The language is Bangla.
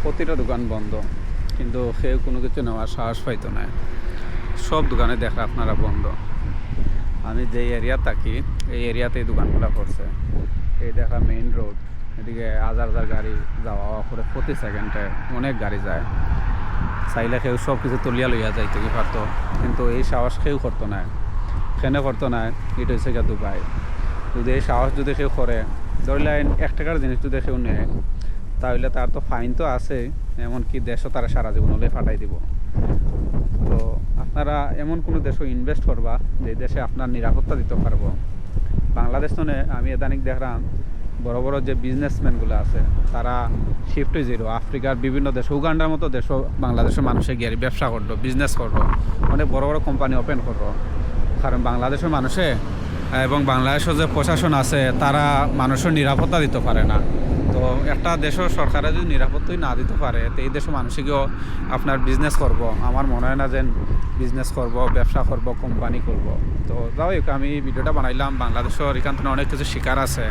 প্রতিটা দোকান বন্ধ, কিন্তু কেউ কোনো কিছু নেওয়ার সাহস পাইতো না। সব দোকানে দেখা আপনারা বন্ধ। আমি যেই এরিয়া থাকি এই এরিয়াতে এই দোকানগুলো করছে। এই দেখা মেইন রোড, এদিকে হাজার হাজার গাড়ি যাওয়া করে, প্রতি সেকেন্ডে অনেক গাড়ি যায়। চাইলে কেউ সব কিছু তুলিয়া লইয়া যাইতে কি পারতো, কিন্তু এই সাহস কেউ করতো না। কেন করতো না? এটা হচ্ছে গিয়ে দুবাই। যদি এই সাহস যদি কেউ করে, ধরলেন 1 টাকার জিনিস যদি কেউ নেয়, তাহলে তার তো ফাইন তো আছে, এমনকি দেশও তারা সারা জীবন হলে ফাটাই দিব। তো আপনারা এমন কোনো দেশও ইনভেস্ট করবা যে দেশে আপনার নিরাপত্তা দিতে পারবো। বাংলাদেশ তো আমি এদানিক দেখলাম বড় বড় যে বিজনেসম্যানগুলো আছে তারা শিফট হয়ে যেত আফ্রিকার বিভিন্ন দেশ, উগান্ডার মতো দেশও বাংলাদেশের মানুষে গিয়ে ব্যবসা করলো, বিজনেস করলো, অনেক বড় বড় কোম্পানি ওপেন করলো। কারণ বাংলাদেশের মানুষে এবং বাংলাদেশের যে প্রশাসন আছে তারা মানুষের নিরাপত্তা দিতে পারে না। তো একটা দেশের সরকারে যদি নিরাপত্তাই না দিতে পারে, তো এই দেশের মানুষকেও আপনার বিজনেস করব, আমার মনে হয় না যে বিজনেস করব, ব্যবসা করব, কোম্পানি করব। তো যাই হোক, আমি ভিডিওটা বানাইলাম। বাংলাদেশের এখান থেকে অনেক কিছু শিকার আছে,